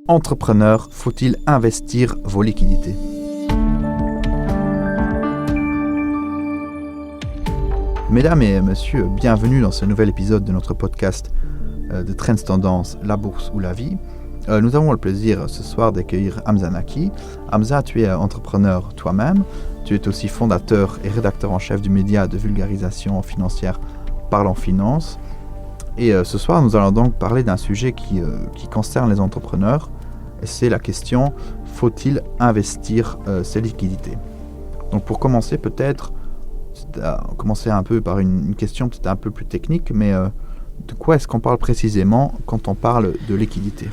Entrepreneur, faut-il investir vos liquidités? Mesdames et messieurs, bienvenue dans ce nouvel épisode de notre podcast de Trends Tendance, la bourse ou la vie. Nous avons le plaisir ce soir d'accueillir Hamza Naki. Hamza, tu es entrepreneur toi-même. Tu es aussi fondateur et rédacteur en chef du média de vulgarisation financière Parlons Finance. Et ce soir, nous allons donc parler d'un sujet qui concerne les entrepreneurs. Et c'est la question, faut-il investir ses liquidités? Donc pour commencer, peut-être, commencer un peu par une question peut-être un peu plus technique, mais de quoi est-ce qu'on parle précisément quand on parle de liquidité?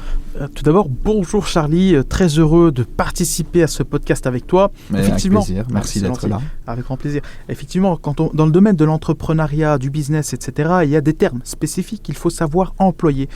Tout d'abord, bonjour Charlie, très heureux de participer à ce podcast avec toi. Mais effectivement, avec plaisir, merci d'être là. Avec grand plaisir. Effectivement, dans le domaine de l'entrepreneuriat, du business, etc., il y a des termes spécifiques qu'il faut savoir employer.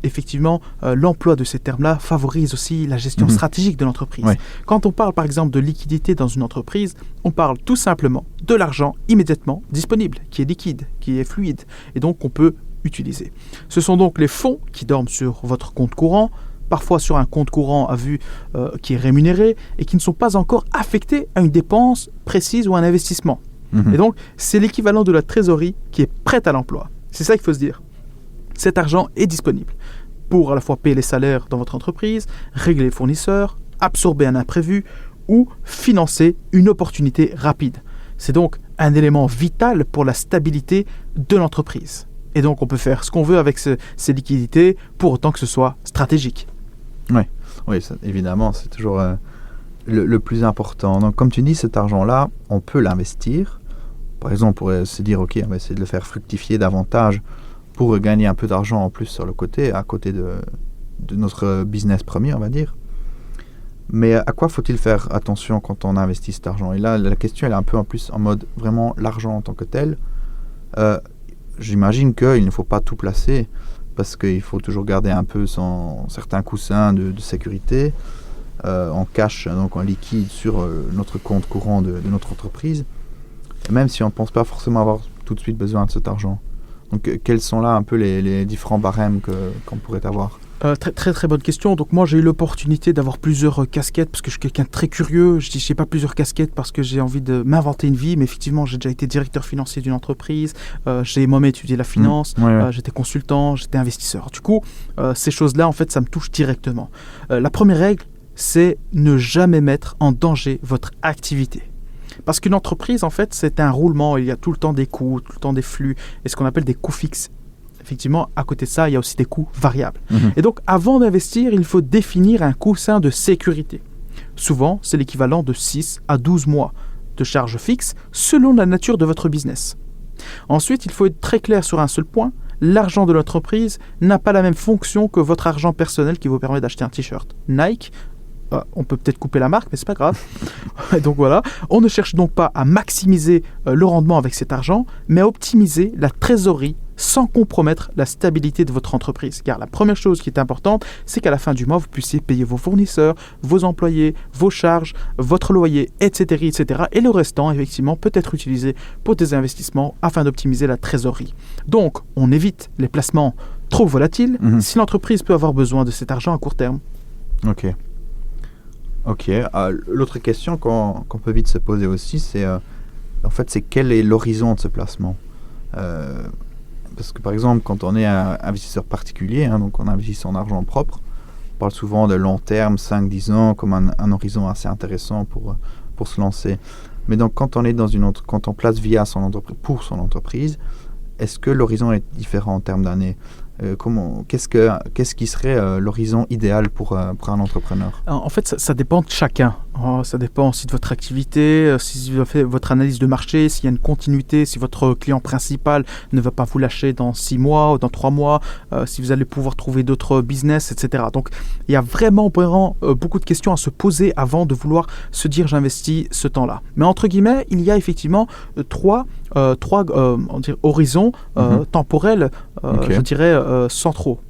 Effectivement, l'emploi de ces termes-là favorise aussi la gestion stratégique de l'entreprise. Ouais. Quand on parle par exemple de liquidité dans une entreprise, on parle tout simplement de l'argent immédiatement disponible, qui est liquide, qui est fluide, et donc on peut utiliser. Ce sont donc les fonds qui dorment sur votre compte courant, parfois sur un compte courant à vue qui est rémunéré et qui ne sont pas encore affectés à une dépense précise ou à un investissement. Et donc, c'est l'équivalent de la trésorerie qui est prête à l'emploi. C'est ça qu'il faut se dire. Cet argent est disponible pour à la fois payer les salaires dans votre entreprise, régler les fournisseurs, absorber un imprévu ou financer une opportunité rapide. C'est donc un élément vital pour la stabilité de l'entreprise. Et donc, on peut faire ce qu'on veut avec ces liquidités pour autant que ce soit stratégique. Oui, ça, évidemment, c'est toujours le plus important. Donc, comme tu dis, cet argent-là, on peut l'investir. Par exemple, on pourrait se dire, OK, on va essayer de le faire fructifier davantage pour gagner un peu d'argent en plus sur le côté, à côté de notre business premier, on va dire. Mais à quoi faut-il faire attention quand on investit cet argent? Et là, la question, elle est un peu en plus en mode vraiment l'argent en tant que tel. J'imagine qu'il ne faut pas tout placer parce qu'il faut toujours garder un peu certains coussins de sécurité en cash, donc en liquide sur notre compte courant de notre entreprise, même si on ne pense pas forcément avoir tout de suite besoin de cet argent. Donc quels sont là un peu les différents barèmes qu'on pourrait avoir? Très bonne question. Donc moi j'ai eu l'opportunité d'avoir plusieurs casquettes parce que je suis quelqu'un de très curieux. Je dis j'ai pas plusieurs casquettes parce que j'ai envie de m'inventer une vie, mais effectivement j'ai déjà été directeur financier d'une entreprise, j'ai moi-même étudié la finance, j'étais consultant, j'étais investisseur. Du coup ces choses-là en fait ça me touche directement. La première règle c'est ne jamais mettre en danger votre activité. Parce qu'une entreprise en fait c'est un roulement, il y a tout le temps des coûts, tout le temps des flux et ce qu'on appelle des coûts fixes. Effectivement, à côté de ça, il y a aussi des coûts variables. Et donc, avant d'investir, il faut définir un coussin de sécurité. Souvent, c'est l'équivalent de 6 à 12 mois de charges fixes selon la nature de votre business. Ensuite, il faut être très clair sur un seul point. L'argent de l'entreprise n'a pas la même fonction que votre argent personnel qui vous permet d'acheter un t-shirt Nike. On peut peut-être couper la marque, mais c'est pas grave. Donc voilà, on ne cherche donc pas à maximiser le rendement avec cet argent, mais à optimiser la trésorerie sans compromettre la stabilité de votre entreprise. Car la première chose qui est importante, c'est qu'à la fin du mois, vous puissiez payer vos fournisseurs, vos employés, vos charges, votre loyer, etc., etc. Et le restant, effectivement, peut être utilisé pour des investissements afin d'optimiser la trésorerie. Donc, on évite les placements trop volatiles si l'entreprise peut avoir besoin de cet argent à court terme. Ok. L'autre question qu'on peut vite se poser aussi, c'est quel est l'horizon de ce placement? Parce que par exemple, quand on est un investisseur particulier, donc on investit son argent propre, on parle souvent de long terme, 5-10 ans, comme un horizon assez intéressant pour se lancer. Mais donc quand on est quand on place via pour son entreprise, est-ce que l'horizon est différent en termes d'années? Qu'est-ce qui serait l'horizon idéal pour un entrepreneur? En fait, ça dépend de chacun. Ça dépend aussi de votre activité, si vous faites votre analyse de marché, s'il y a une continuité, si votre client principal ne va pas vous lâcher dans 6 mois ou dans 3 mois, si vous allez pouvoir trouver d'autres business, etc. Donc, il y a vraiment beaucoup de questions à se poser avant de vouloir se dire j'investis ce temps-là. Mais entre guillemets, il y a effectivement trois horizons temporels, je dirais, centraux.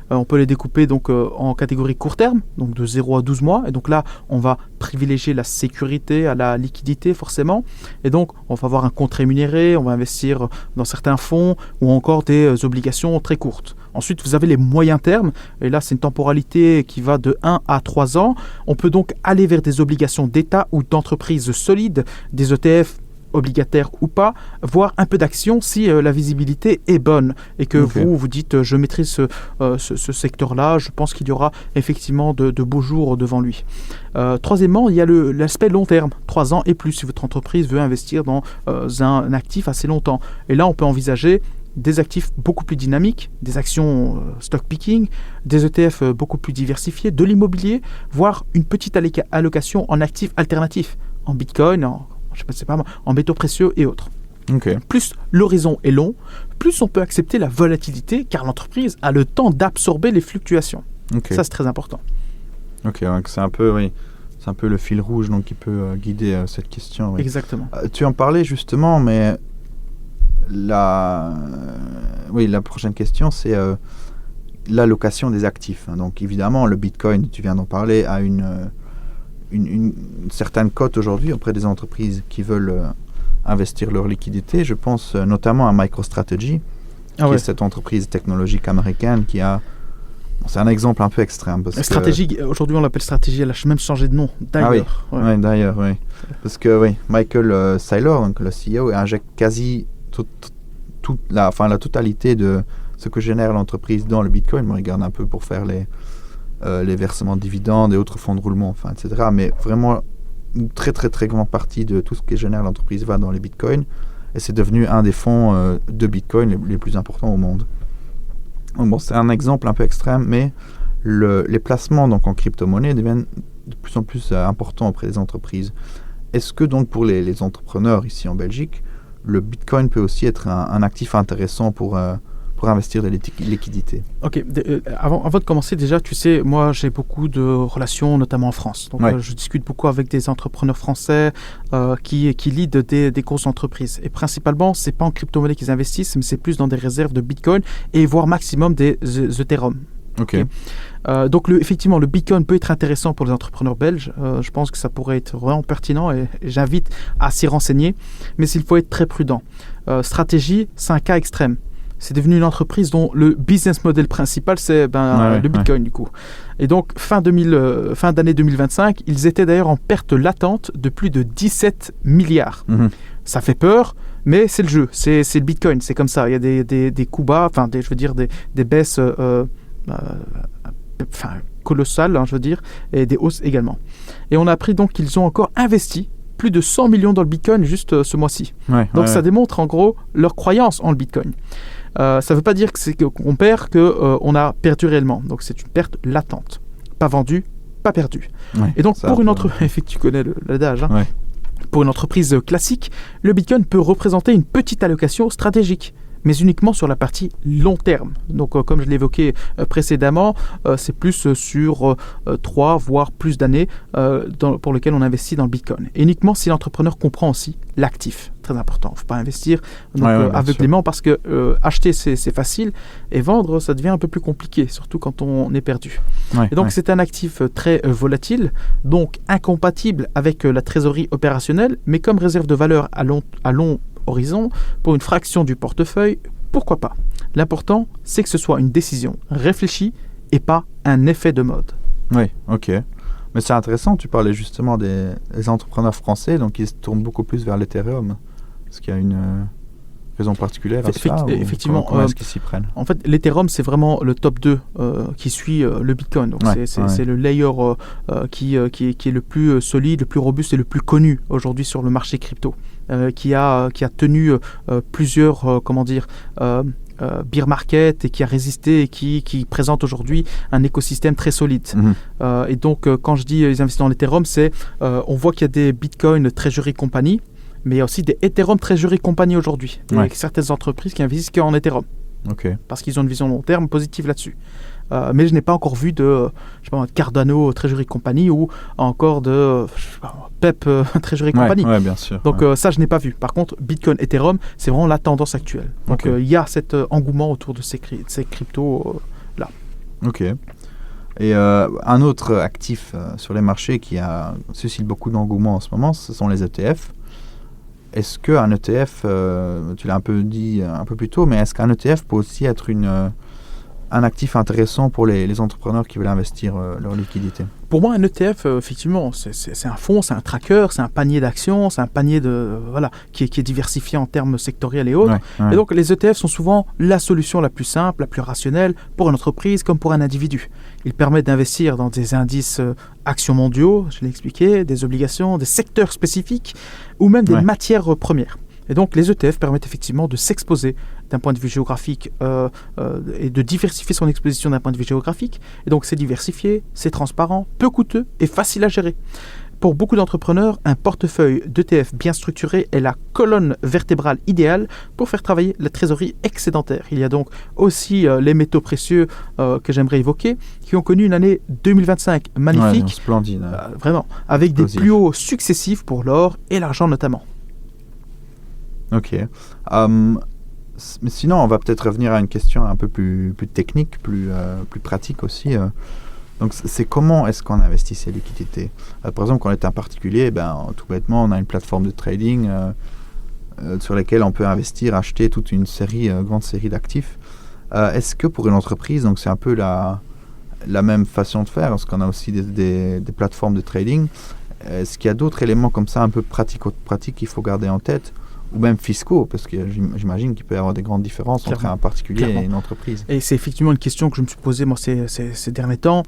On peut les découper donc en catégorie court terme, donc de 0 à 12 mois. Et donc là, on va privilégier la sécurité à la liquidité forcément. Et donc, on va avoir un compte rémunéré, on va investir dans certains fonds ou encore des obligations très courtes. Ensuite, vous avez les moyens termes, et là, c'est une temporalité qui va de 1 à 3 ans. On peut donc aller vers des obligations d'État ou d'entreprises solides, des ETF obligataire ou pas, voire un peu d'action si la visibilité est bonne et que vous dites je maîtrise ce secteur-là, je pense qu'il y aura effectivement de beaux jours devant lui. Troisièmement, il y a l'aspect long terme, 3 ans et plus si votre entreprise veut investir dans un actif assez longtemps. Et là, on peut envisager des actifs beaucoup plus dynamiques, des actions stock picking, des ETF beaucoup plus diversifiés, de l'immobilier, voire une petite allocation en actifs alternatifs, en Bitcoin, en métaux précieux et autres. Plus l'horizon est long, plus on peut accepter la volatilité car l'entreprise a le temps d'absorber les fluctuations. Ça, c'est très important. Donc c'est un peu, c'est un peu le fil rouge donc, qui peut guider cette question. Exactement. Tu en parlais justement, mais la prochaine question, c'est l'allocation des actifs. Donc évidemment, le Bitcoin, tu viens d'en parler, a une certaine cote aujourd'hui auprès des entreprises qui veulent investir leur liquidité. Je pense notamment à MicroStrategy, qui est cette entreprise technologique américaine qui a... c'est un exemple un peu extrême. Aujourd'hui on l'appelle Strategy, elle a même changé de nom, d'ailleurs. D'ailleurs. Parce que Michael Saylor, donc le CEO, injecte quasi toute la totalité de ce que génère l'entreprise dans le Bitcoin. On regarde un peu pour faire les versements de dividendes et autres fonds de roulement, etc. Mais vraiment, une très très très grande partie de tout ce que génère l'entreprise va dans les bitcoins. Et c'est devenu un des fonds de bitcoin les plus importants au monde. Donc c'est un exemple un peu extrême, mais les placements donc, en crypto-monnaie deviennent de plus en plus importants auprès des entreprises. Est-ce que donc pour les entrepreneurs ici en Belgique, le bitcoin peut aussi être un actif intéressant pour investir de liquidités? Avant de commencer, déjà, tu sais, moi, j'ai beaucoup de relations, notamment en France. Donc, je discute beaucoup avec des entrepreneurs français qui leadent des grosses entreprises. Et principalement, c'est pas en crypto-monnaie qu'ils investissent, mais c'est plus dans des réserves de Bitcoin et voire maximum des Ethereum. Donc, effectivement, le Bitcoin peut être intéressant pour les entrepreneurs belges. Je pense que ça pourrait être vraiment pertinent et j'invite à s'y renseigner. Mais il faut être très prudent. Stratégie, c'est un cas extrême. C'est devenu une entreprise dont le business model principal, c'est le Bitcoin du coup. Et donc, fin d'année 2025, ils étaient d'ailleurs en perte latente de plus de 17 milliards. Ça fait peur, mais c'est le jeu, c'est le Bitcoin, c'est comme ça. Il y a des coups bas, des baisses colossales, et des hausses également. Et on a appris donc qu'ils ont encore investi plus de 100 millions dans le Bitcoin juste ce mois-ci. Donc ça démontre en gros leur croyance en le Bitcoin. Ça ne veut pas dire qu'on perd, qu'on a perdu réellement. Donc c'est une perte latente. Pas vendue, pas perdue. Et donc pour une entreprise, tu connais l'adage, pour une entreprise classique, le Bitcoin peut représenter une petite allocation stratégique, mais uniquement sur la partie long terme. Donc comme je l'évoquais précédemment, c'est plus sur 3 voire plus d'années pour lesquelles on investit dans le Bitcoin. Et uniquement si l'entrepreneur comprend aussi l'actif. Très important. Il ne faut pas investir aveuglément parce que acheter c'est facile et vendre ça devient un peu plus compliqué, surtout quand on est perdu. Et donc c'est un actif très volatile, donc incompatible avec la trésorerie opérationnelle, mais comme réserve de valeur à long horizon, pour une fraction du portefeuille, pourquoi pas? L'important, c'est que ce soit une décision réfléchie et pas un effet de mode. Mais c'est intéressant, tu parlais justement des entrepreneurs français, donc ils se tournent beaucoup plus vers l'Ethereum. Est-ce qu'il y a une raison particulière à ça? Effectivement. Comment est-ce qu'ils s'y prennent? En fait, l'Ethereum, c'est vraiment le top 2 qui suit le Bitcoin. Donc c'est le layer qui est le plus solide, le plus robuste et le plus connu aujourd'hui sur le marché crypto. Qui a tenu plusieurs bear market et qui a résisté et qui présente aujourd'hui un écosystème très solide. Et donc quand je dis ils investissent dans l'Ethereum, c'est on voit qu'il y a des Bitcoin Treasury Company, mais il y a aussi des Ethereum Treasury Company aujourd'hui. Avec certaines entreprises qui investissent qu'en Ethereum. Parce qu'ils ont une vision long terme positive là-dessus. Mais je n'ai pas encore vu de Cardano Treasury Company ou encore de PEP Treasury Company. Bien sûr. Donc ça, je n'ai pas vu. Par contre, Bitcoin, Ethereum, c'est vraiment la tendance actuelle. Donc il y a cet engouement autour de ces cryptos-là. Et un autre actif sur les marchés qui suscite beaucoup d'engouement en ce moment, ce sont les ETF. Est-ce qu'un ETF, tu l'as un peu dit un peu plus tôt, mais est-ce qu'un ETF peut aussi être un actif intéressant pour les entrepreneurs qui veulent investir leur liquidité? Pour moi, un ETF, effectivement, c'est un fonds, c'est un tracker, c'est un panier d'actions, c'est un panier qui est diversifié en termes sectoriels et autres. Et donc, les ETF sont souvent la solution la plus simple, la plus rationnelle pour une entreprise comme pour un individu. Ils permettent d'investir dans des indices actions mondiaux, je l'ai expliqué, des obligations, des secteurs spécifiques ou même des matières premières. Et donc, les ETF permettent effectivement de s'exposer d'un point de vue géographique et de diversifier son exposition d'un point de vue géographique. Et donc, c'est diversifié, c'est transparent, peu coûteux et facile à gérer. Pour beaucoup d'entrepreneurs, un portefeuille d'ETF bien structuré est la colonne vertébrale idéale pour faire travailler la trésorerie excédentaire. Il y a donc aussi les métaux précieux que j'aimerais évoquer, qui ont connu une année 2025 magnifique, splendide. Vraiment, avec des plus hauts successifs pour l'or et l'argent notamment. Ok. Mais sinon, on va peut-être revenir à une question un peu plus technique, plus pratique aussi. Donc, c'est comment est-ce qu'on investit ces liquidités? Par exemple, quand on est un particulier, tout bêtement, on a une plateforme de trading sur laquelle on peut investir, acheter toute une grande série d'actifs. Est-ce que pour une entreprise, donc c'est un peu la même façon de faire, parce qu'on a aussi des plateformes de trading, est-ce qu'il y a d'autres éléments comme ça, un peu pratiques qu'il faut garder en tête, ou même fiscaux, parce que j'imagine qu'il peut y avoir des grandes différences entre un particulier et une entreprise. Et c'est effectivement une question que je me suis posée moi, ces derniers temps.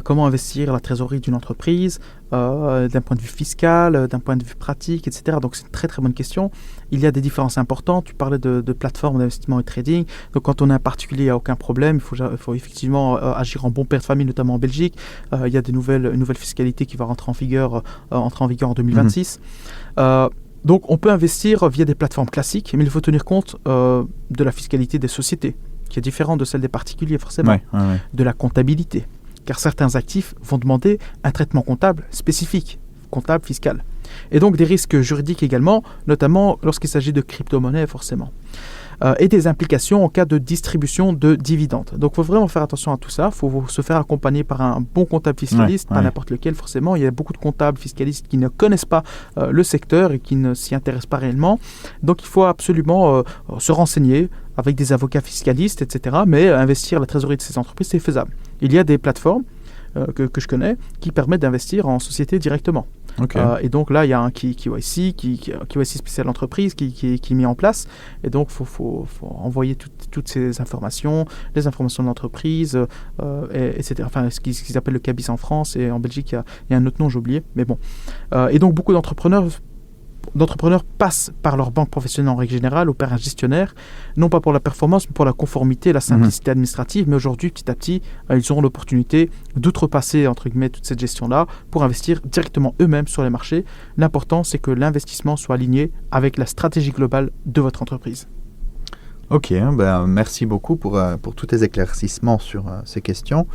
Comment investir la trésorerie d'une entreprise d'un point de vue fiscal, d'un point de vue pratique, etc. Donc c'est une très très bonne question. Il y a des différences importantes. Tu parlais de plateformes d'investissement et trading. Donc quand on est un particulier, il n'y a aucun problème. Il faut effectivement agir en bon père de famille, notamment en Belgique. Il y a une nouvelle fiscalité qui va rentrer en vigueur en 2026. Donc, on peut investir via des plateformes classiques, mais il faut tenir compte de la fiscalité des sociétés, qui est différente de celle des particuliers, forcément, de la comptabilité, car certains actifs vont demander un traitement comptable spécifique, comptable, fiscal. Et donc, des risques juridiques également, notamment lorsqu'il s'agit de crypto-monnaies, forcément. Et des implications en cas de distribution de dividendes. Donc, il faut vraiment faire attention à tout ça. Il faut se faire accompagner par un bon comptable fiscaliste, pas n'importe lequel, forcément. Il y a beaucoup de comptables fiscalistes qui ne connaissent pas le secteur et qui ne s'y intéressent pas réellement. Donc, il faut absolument se renseigner avec des avocats fiscalistes, etc. Mais investir la trésorerie de ces entreprises, c'est faisable. Il y a des plateformes que je connais qui permettent d'investir en société directement. Et donc là, il y a un KYC spécial entreprise qui est mis en place. Et donc, il faut envoyer toutes ces informations, les informations de l'entreprise, etc. Enfin, ce qu'ils appellent le CABIS en France, et en Belgique, il y a un autre nom, j'ai oublié. Mais bon. Et donc, beaucoup d'entrepreneurs passent par leur banque professionnelle en règle générale ou par un gestionnaire, non pas pour la performance, mais pour la conformité, la simplicité administrative. Mais aujourd'hui, petit à petit, ils auront l'opportunité d'outrepasser, entre guillemets, toute cette gestion-là pour investir directement eux-mêmes sur les marchés. L'important, c'est que l'investissement soit aligné avec la stratégie globale de votre entreprise. Ok, merci beaucoup pour tous tes éclaircissements sur ces questions.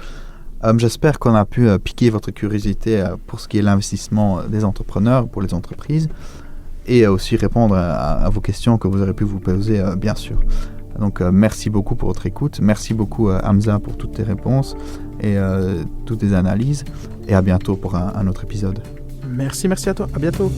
J'espère qu'on a pu piquer votre curiosité pour ce qui est l'investissement des entrepreneurs, pour les entreprises, et aussi répondre à vos questions que vous aurez pu vous poser, bien sûr. Donc, merci beaucoup pour votre écoute. Merci beaucoup, Hamza, pour toutes tes réponses et toutes tes analyses. Et à bientôt pour un autre épisode. Merci à toi. À bientôt.